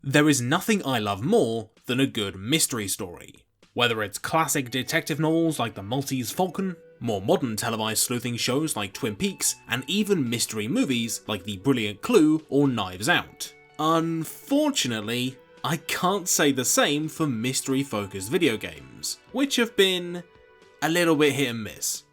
There is nothing I love more than a good mystery story. Whether it's classic detective novels like the Maltese Falcon, more modern televised sleuthing shows like Twin Peaks, and even mystery movies like The Brilliant Clue or Knives Out. Unfortunately, I can't say the same for mystery-focused video games, which have been a little bit hit and miss.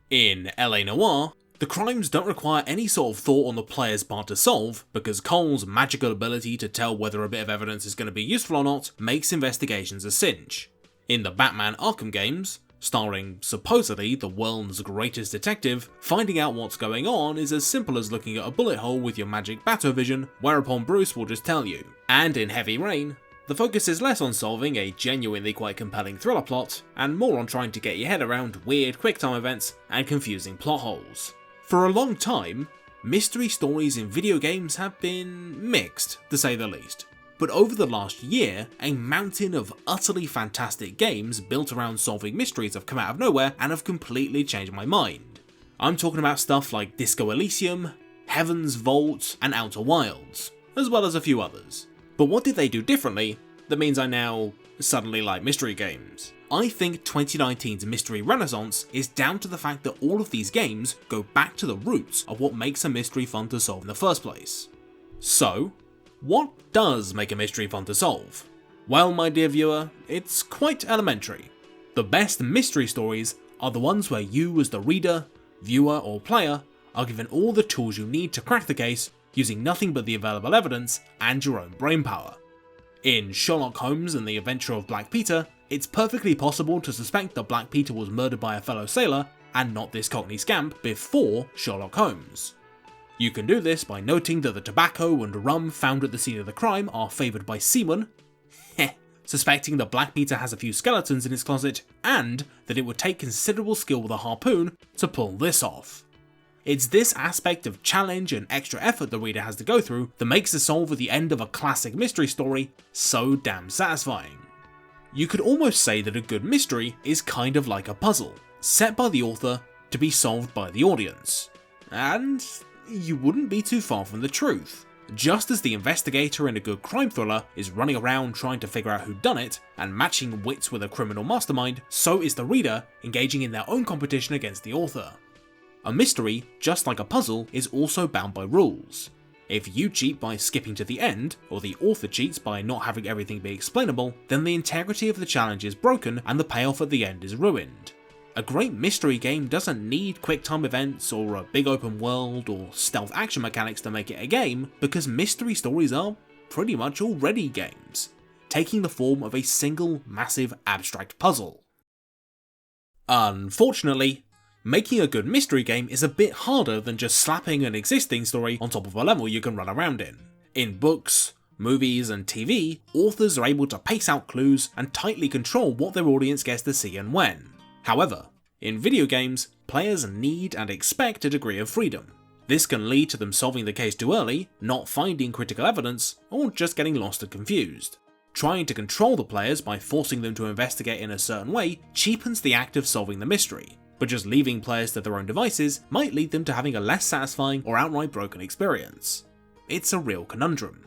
In LA Noire, the crimes don't require any sort of thought on the player's part to solve, because Cole's magical ability to tell whether a bit of evidence is going to be useful or not makes investigations a cinch. In the Batman Arkham games, starring supposedly the world's greatest detective, finding out what's going on is as simple as looking at a bullet hole with your magic Batovision, whereupon Bruce will just tell you. And in Heavy Rain, the focus is less on solving a genuinely quite compelling thriller plot, and more on trying to get your head around weird quick-time events and confusing plot holes. For a long time, mystery stories in video games have been mixed, to say the least. But over the last year, a mountain of utterly fantastic games built around solving mysteries have come out of nowhere and have completely changed my mind. I'm talking about stuff like Disco Elysium, Heaven's Vault, and Outer Wilds, as well as a few others. But what did they do differently that means I now suddenly like mystery games? I think 2019's mystery renaissance is down to the fact that all of these games go back to the roots of what makes a mystery fun to solve in the first place. So, what does make a mystery fun to solve? Well, my dear viewer, it's quite elementary. The best mystery stories are the ones where you as the reader, viewer or player are given all the tools you need to crack the case using nothing but the available evidence and your own brainpower. In Sherlock Holmes and the Adventure of Black Peter, it's perfectly possible to suspect that Black Peter was murdered by a fellow sailor and not this Cockney scamp before Sherlock Holmes. You can do this by noting that the tobacco and rum found at the scene of the crime are favoured by seamen, suspecting that Black Peter has a few skeletons in his closet, and that it would take considerable skill with a harpoon to pull this off. It's this aspect of challenge and extra effort the reader has to go through that makes the solve at the end of a classic mystery story so damn satisfying. You could almost say that a good mystery is kind of like a puzzle, set by the author to be solved by the audience. And you wouldn't be too far from the truth. Just as the investigator in a good crime thriller is running around trying to figure out who done it and matching wits with a criminal mastermind, so is the reader engaging in their own competition against the author. A mystery, just like a puzzle, is also bound by rules. If you cheat by skipping to the end, or the author cheats by not having everything be explainable, then the integrity of the challenge is broken and the payoff at the end is ruined. A great mystery game doesn't need quick-time events or a big open world or stealth action mechanics to make it a game, because mystery stories are pretty much already games, taking the form of a single massive abstract puzzle. Unfortunately, making a good mystery game is a bit harder than just slapping an existing story on top of a level you can run around in. In books, movies, and TV, authors are able to pace out clues and tightly control what their audience gets to see and when. However, in video games, players need and expect a degree of freedom. This can lead to them solving the case too early, not finding critical evidence, or just getting lost and confused. Trying to control the players by forcing them to investigate in a certain way cheapens the act of solving the mystery, but just leaving players to their own devices might lead them to having a less satisfying or outright broken experience. It's a real conundrum.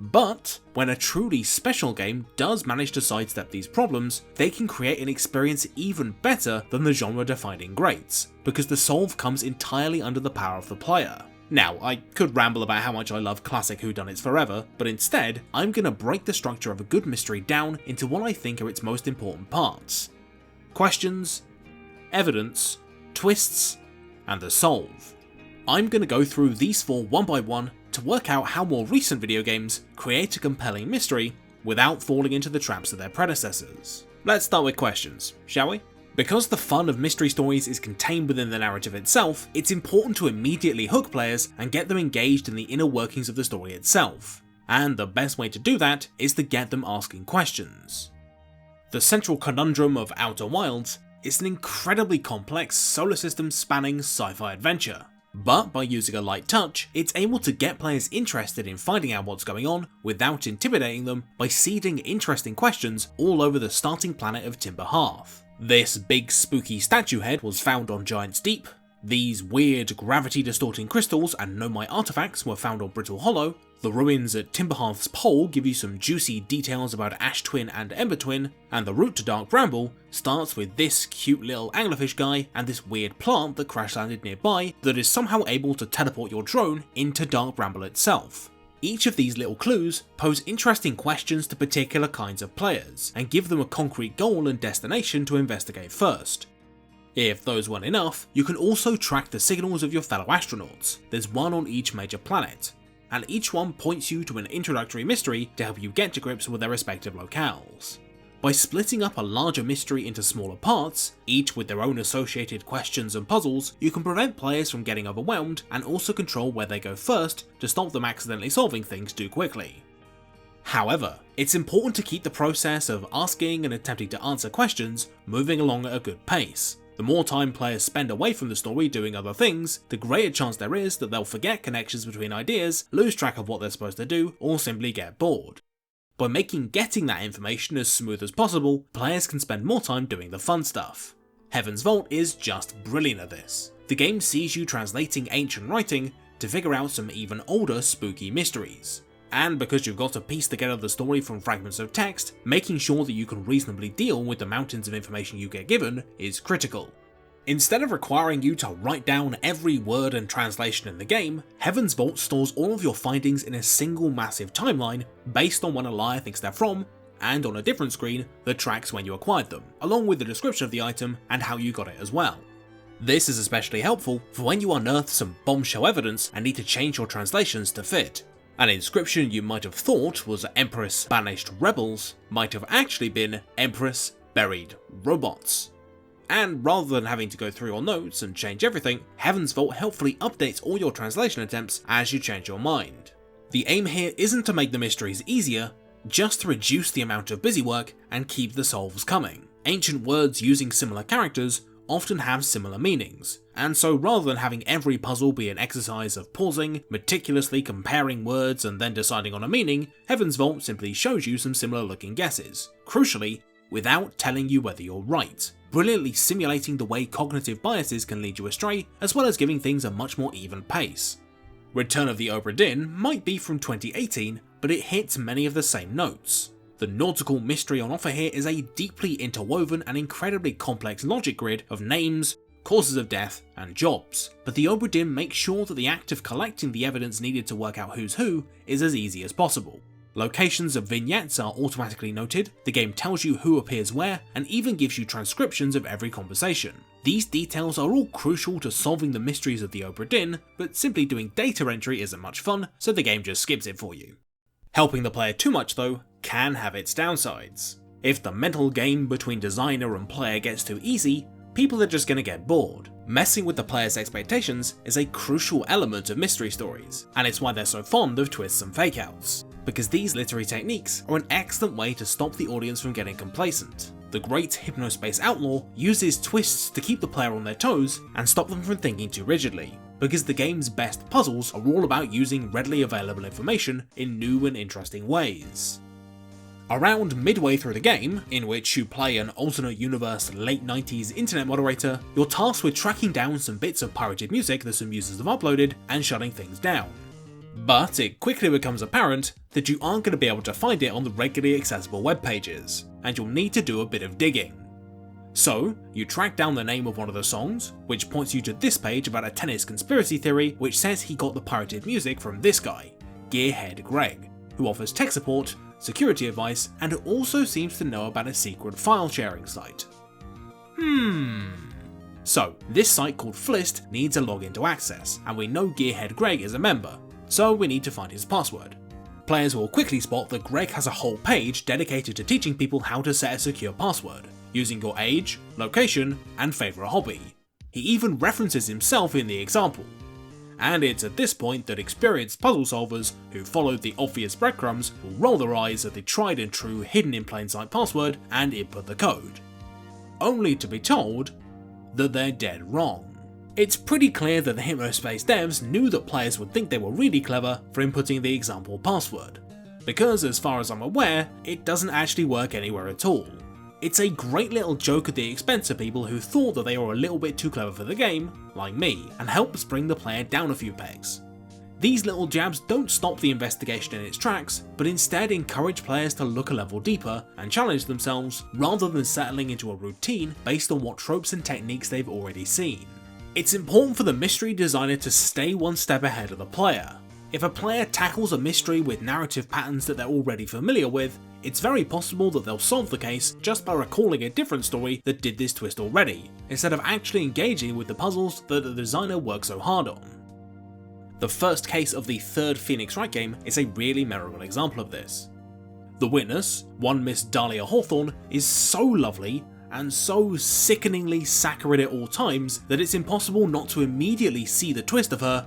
But when a truly special game does manage to sidestep these problems, they can create an experience even better than the genre-defining greats, because the solve comes entirely under the power of the player. Now, I could ramble about how much I love classic whodunits forever, but instead, I'm going to break the structure of a good mystery down into what I think are its most important parts: questions, evidence, twists, and the solve. I'm going to go through these four one by one to work out how more recent video games create a compelling mystery without falling into the traps of their predecessors. Let's start with questions, shall we? Because the fun of mystery stories is contained within the narrative itself, it's important to immediately hook players and get them engaged in the inner workings of the story itself. And the best way to do that is to get them asking questions. The central conundrum of Outer Wilds is an incredibly complex solar system spanning sci-fi adventure. But by using a light touch, it's able to get players interested in finding out what's going on without intimidating them by seeding interesting questions all over the starting planet of Timber Hearth. This big spooky statue head was found on Giant's Deep, these weird gravity distorting crystals and nomite artifacts were found on Brittle Hollow, The ruins at Timberhearth's Pole give you some juicy details about Ash Twin and Ember Twin, and the route to Dark Bramble starts with this cute little anglerfish guy and this weird plant that crash landed nearby that is somehow able to teleport your drone into Dark Bramble itself. Each of these little clues pose interesting questions to particular kinds of players, and give them a concrete goal and destination to investigate first. If those weren't enough, you can also track the signals of your fellow astronauts. There's one on each major planet, and each one points you to an introductory mystery to help you get to grips with their respective locales. By splitting up a larger mystery into smaller parts, each with their own associated questions and puzzles, you can prevent players from getting overwhelmed and also control where they go first to stop them accidentally solving things too quickly. However, it's important to keep the process of asking and attempting to answer questions moving along at a good pace. The more time players spend away from the story doing other things, the greater chance there is that they'll forget connections between ideas, lose track of what they're supposed to do, or simply get bored. By making getting that information as smooth as possible, players can spend more time doing the fun stuff. Heaven's Vault is just brilliant at this. The game sees you translating ancient writing to figure out some even older spooky mysteries. And because you've got to piece together the story from fragments of text, making sure that you can reasonably deal with the mountains of information you get given is critical. Instead of requiring you to write down every word and translation in the game, Heaven's Vault stores all of your findings in a single massive timeline based on when a liar thinks they're from, and on a different screen that tracks when you acquired them, along with the description of the item and how you got it as well. This is especially helpful for when you unearth some bombshell evidence and need to change your translations to fit. An inscription you might have thought was Empress Banished Rebels might have actually been Empress Buried Robots. And rather than having to go through your notes and change everything, Heaven's Vault helpfully updates all your translation attempts as you change your mind. The aim here isn't to make the mysteries easier, just to reduce the amount of busy work and keep the solves coming. Ancient words using similar characters often have similar meanings, and so rather than having every puzzle be an exercise of pausing, meticulously comparing words and then deciding on a meaning, Heaven's Vault simply shows you some similar looking guesses, crucially, without telling you whether you're right, brilliantly simulating the way cognitive biases can lead you astray, as well as giving things a much more even pace. Return of the Obra Dinn might be from 2018, but it hits many of the same notes. The nautical mystery on offer here is a deeply interwoven and incredibly complex logic grid of names, causes of death, and jobs, but the Obra Dinn makes sure that the act of collecting the evidence needed to work out who's who is as easy as possible. Locations of vignettes are automatically noted, the game tells you who appears where, and even gives you transcriptions of every conversation. These details are all crucial to solving the mysteries of the Obra Dinn, but simply doing data entry isn't much fun, so the game just skips it for you. Helping the player too much though can have its downsides. If the mental game between designer and player gets too easy, people are just going to get bored. Messing with the player's expectations is a crucial element of mystery stories, and it's why they're so fond of twists and fakeouts, because these literary techniques are an excellent way to stop the audience from getting complacent. The great Hypnospace Outlaw uses twists to keep the player on their toes and stop them from thinking too rigidly, because the game's best puzzles are all about using readily available information in new and interesting ways. Around midway through the game, in which you play an alternate universe late 90s internet moderator, you're tasked with tracking down some bits of pirated music that some users have uploaded and shutting things down. But it quickly becomes apparent that you aren't going to be able to find it on the regularly accessible web pages, and you'll need to do a bit of digging. So, you track down the name of one of the songs, which points you to this page about a tennis conspiracy theory which says he got the pirated music from this guy, Gearhead Greg, who offers tech support, security advice, and also seems to know about a secret file sharing site. So, this site called Flist needs a login to access, and we know Gearhead Greg is a member, so we need to find his password. Players will quickly spot that Greg has a whole page dedicated to teaching people how to set a secure password, using your age, location, and favourite hobby. He even references himself in the example. And it's at this point that experienced puzzle solvers who followed the obvious breadcrumbs will roll their eyes at the tried and true hidden in plain sight password and input the code, only to be told that they're dead wrong. It's pretty clear that the Hypnospace devs knew that players would think they were really clever for inputting the example password, because as far as I'm aware, it doesn't actually work anywhere at all. It's a great little joke at the expense of people who thought that they were a little bit too clever for the game, like me, and helps bring the player down a few pegs. These little jabs don't stop the investigation in its tracks, but instead encourage players to look a level deeper and challenge themselves, rather than settling into a routine based on what tropes and techniques they've already seen. It's important for the mystery designer to stay one step ahead of the player. If a player tackles a mystery with narrative patterns that they're already familiar with, it's very possible that they'll solve the case just by recalling a different story that did this twist already, instead of actually engaging with the puzzles that the designer worked so hard on. The first case of the third Phoenix Wright game is a really memorable example of this. The witness, one Miss Dahlia Hawthorne, is so lovely and so sickeningly saccharine at all times that it's impossible not to immediately see the twist of her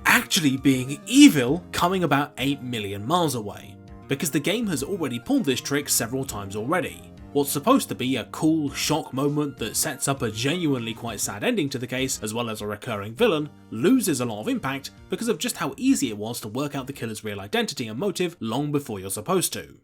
actually being evil coming about 8 million miles away, because the game has already pulled this trick several times already. What's supposed to be a cool shock moment that sets up a genuinely quite sad ending to the case, as well as a recurring villain, loses a lot of impact because of just how easy it was to work out the killer's real identity and motive long before you're supposed to.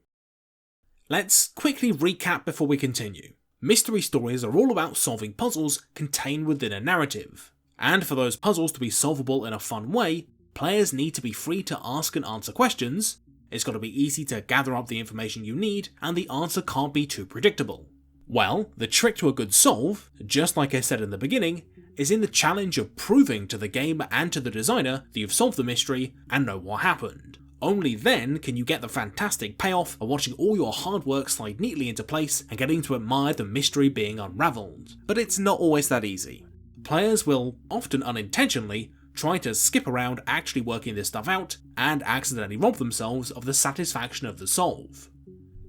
Let's quickly recap before we continue. Mystery stories are all about solving puzzles contained within a narrative, and for those puzzles to be solvable in a fun way, players need to be free to ask and answer questions. It's got to be easy to gather up the information you need, and the answer can't be too predictable. Well, the trick to a good solve, just like I said in the beginning, is in the challenge of proving to the game and to the designer that you've solved the mystery and know what happened. Only then can you get the fantastic payoff of watching all your hard work slide neatly into place and getting to admire the mystery being unravelled. But it's not always that easy. Players will, often unintentionally, try to skip around actually working this stuff out, and accidentally rob themselves of the satisfaction of the solve.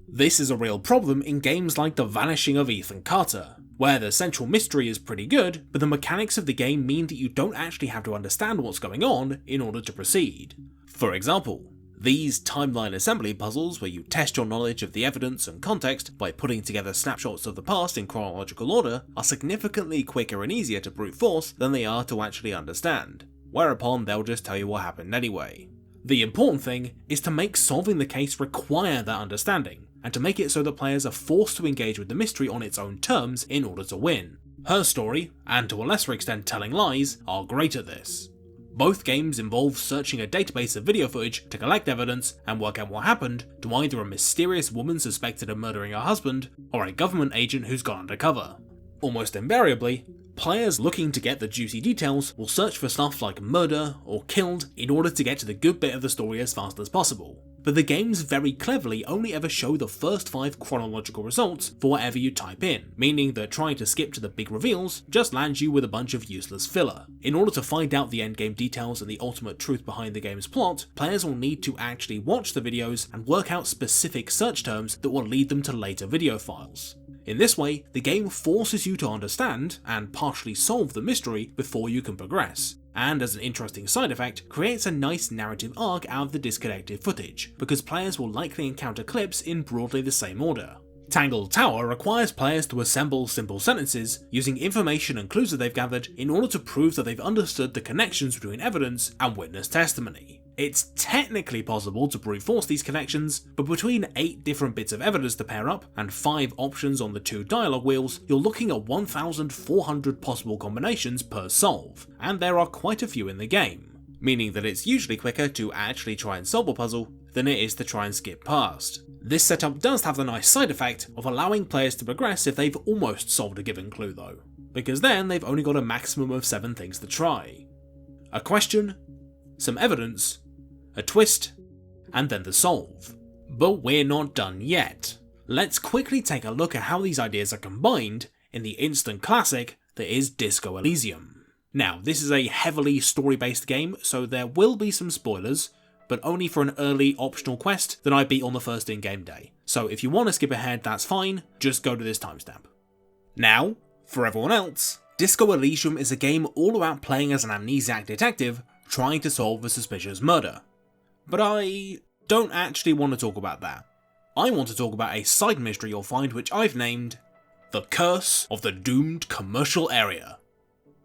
This is a real problem in games like The Vanishing of Ethan Carter, where the central mystery is pretty good, but the mechanics of the game mean that you don't actually have to understand what's going on in order to proceed. For example, these timeline assembly puzzles where you test your knowledge of the evidence and context by putting together snapshots of the past in chronological order are significantly quicker and easier to brute force than they are to actually understand, whereupon they'll just tell you what happened anyway. The important thing is to make solving the case require that understanding, and to make it so that players are forced to engage with the mystery on its own terms in order to win. Her Story, and to a lesser extent Telling Lies, are great at this. Both games involve searching a database of video footage to collect evidence and work out what happened to either a mysterious woman suspected of murdering her husband, or a government agent who's gone undercover. Almost invariably, players looking to get the juicy details will search for stuff like murder or killed in order to get to the good bit of the story as fast as possible. But the games very cleverly only ever show the first 5 chronological results for whatever you type in, meaning that trying to skip to the big reveals just lands you with a bunch of useless filler. In order to find out the endgame details and the ultimate truth behind the game's plot, players will need to actually watch the videos and work out specific search terms that will lead them to later video files. In this way, the game forces you to understand and partially solve the mystery before you can progress, and as an interesting side effect, creates a nice narrative arc out of the disconnected footage, because players will likely encounter clips in broadly the same order. Tangle Tower requires players to assemble simple sentences using information and clues that they've gathered in order to prove that they've understood the connections between evidence and witness testimony. It's technically possible to brute force these connections, but between 8 different bits of evidence to pair up and 5 options on the 2 dialogue wheels, you're looking at 1,400 possible combinations per solve, and there are quite a few in the game, meaning that it's usually quicker to actually try and solve a puzzle than it is to try and skip past. This setup does have the nice side effect of allowing players to progress if they've almost solved a given clue though, because then they've only got a maximum of 7 things to try. A question, some evidence, a twist, and then the solve. But we're not done yet. Let's quickly take a look at how these ideas are combined in the instant classic that is Disco Elysium. Now, this is a heavily story-based game, so there will be some spoilers, but only for an early optional quest that I beat on the first in-game day. So if you want to skip ahead, that's fine, just go to this timestamp. Now, for everyone else, Disco Elysium is a game all about playing as an amnesiac detective trying to solve a suspicious murder. But I don't actually want to talk about that. I want to talk about a side mystery you'll find which I've named The Curse of the Doomed Commercial Area.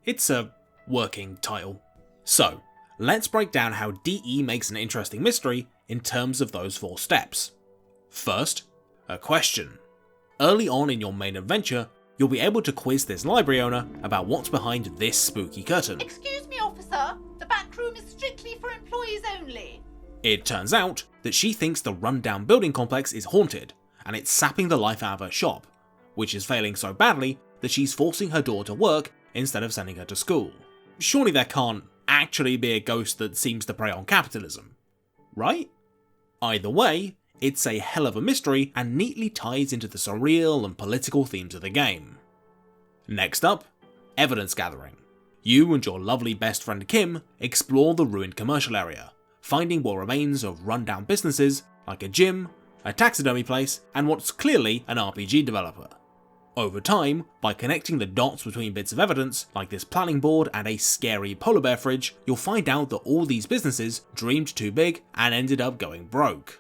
It's a working title. So, let's break down how DE makes an interesting mystery in terms of those 4 steps. First, a question. Early on in your main adventure, you'll be able to quiz this library owner about what's behind this spooky curtain. Excuse me, officer. The back room is strictly for employees only. It turns out that she thinks the rundown building complex is haunted, and it's sapping the life out of her shop, which is failing so badly that she's forcing her daughter to work instead of sending her to school. Surely there can't actually be a ghost that seems to prey on capitalism, right? Either way, it's a hell of a mystery and neatly ties into the surreal and political themes of the game. Next up, evidence gathering. You and your lovely best friend Kim explore the ruined commercial area, finding what remains of rundown businesses like a gym, a taxidermy place, and what's clearly an RPG developer. Over time, by connecting the dots between bits of evidence, like this planning board and a scary polar bear fridge, you'll find out that all these businesses dreamed too big and ended up going broke.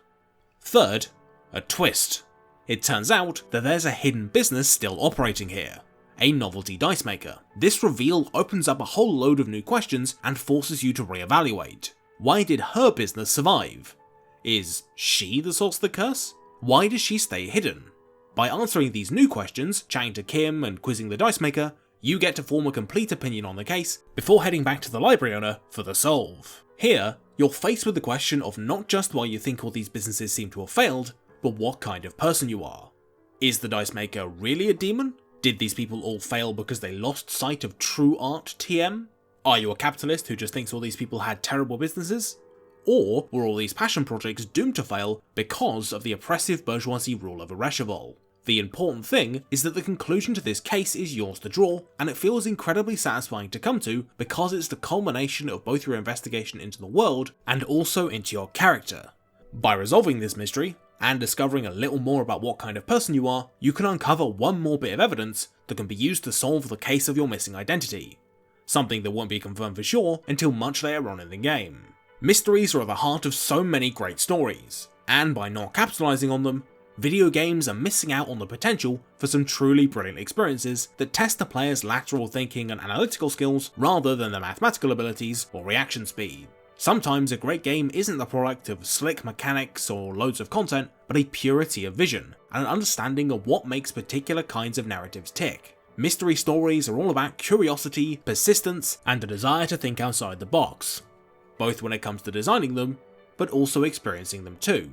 Third, a twist. It turns out that there's a hidden business still operating here, a novelty dice maker. This reveal opens up a whole load of new questions and forces you to reevaluate. Why did her business survive? Is she the source of the curse? Why does she stay hidden? By answering these new questions, chatting to Kim and quizzing the dice maker, you get to form a complete opinion on the case before heading back to the library owner for the solve. Here, you're faced with the question of not just why you think all these businesses seem to have failed, but what kind of person you are. Is the dice maker really a demon? Did these people all fail because they lost sight of true art TM? Are you a capitalist who just thinks all these people had terrible businesses? Or were all these passion projects doomed to fail because of the oppressive bourgeoisie rule over Reshevol? The important thing is that the conclusion to this case is yours to draw, and it feels incredibly satisfying to come to because it's the culmination of both your investigation into the world and also into your character. By resolving this mystery, and discovering a little more about what kind of person you are, you can uncover one more bit of evidence that can be used to solve the case of your missing identity. Something that won't be confirmed for sure until much later on in the game. Mysteries are at the heart of so many great stories, and by not capitalising on them, video games are missing out on the potential for some truly brilliant experiences that test the player's lateral thinking and analytical skills rather than their mathematical abilities or reaction speed. Sometimes a great game isn't the product of slick mechanics or loads of content, but a purity of vision and an understanding of what makes particular kinds of narratives tick. Mystery stories are all about curiosity, persistence, and a desire to think outside the box, both when it comes to designing them, but also experiencing them too.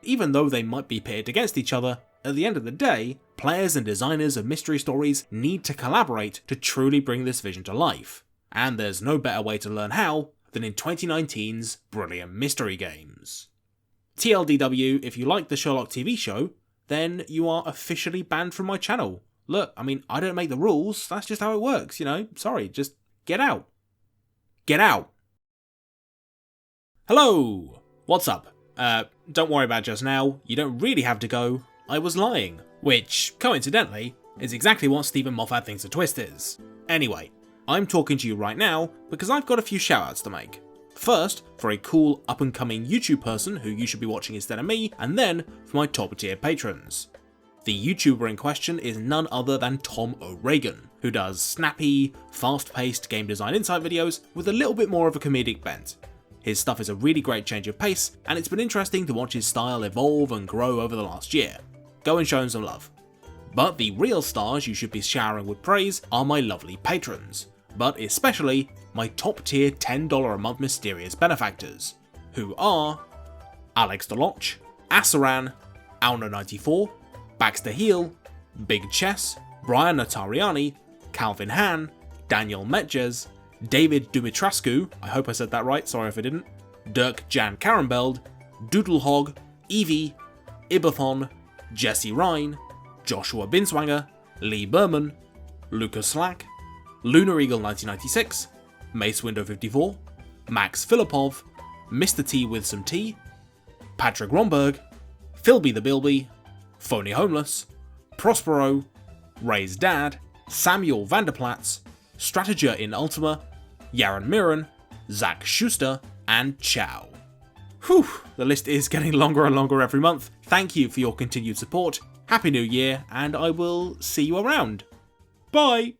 Even though they might be pitted against each other, at the end of the day, players and designers of mystery stories need to collaborate to truly bring this vision to life, and there's no better way to learn how than in 2019's brilliant mystery games. TLDW, if you like the Sherlock TV show, then you are officially banned from my channel. Look, I mean, I don't make the rules, that's just how it works, you know, sorry, just get out. Get out! Hello! What's up? Don't worry about just now, you don't really have to go, I was lying. Which, coincidentally, is exactly what Stephen Moffat thinks a twist is. Anyway, I'm talking to you right now because I've got a few shoutouts to make. First, for a cool up-and-coming YouTube person who you should be watching instead of me, and then for my top-tier patrons. The YouTuber in question is none other than Tom O'Regan, who does snappy, fast-paced game design insight videos with a little bit more of a comedic bent. His stuff is a really great change of pace, and it's been interesting to watch his style evolve and grow over the last year. Go and show him some love. But the real stars you should be showering with praise are my lovely patrons, but especially my top tier $10 a month mysterious benefactors, who are Alex Deloche, Asaran, Alno94, Baxter Heel, Big Chess, Brian Natariani, Calvin Han, Daniel Metjes, David Dumitrascu, I hope I said that right, sorry if I didn't, Dirk Jan Karrenbeld, Doodlehog, Evie, Ibathon, Jesse Ryan, Joshua Binswanger, Lee Berman, Lucas Slack, Lunar Eagle 1996, Mace Window 54, Max Filipov, Mr. T with some tea, Patrick Romberg, Philby the Bilby, Phony Homeless, Prospero, Ray's Dad, Samuel Vanderplatz, Strateger in Ultima, Yaron Mirren, Zach Schuster, and Chow. Whew, the list is getting longer and longer every month. Thank you for your continued support, Happy New Year, and I will see you around. Bye!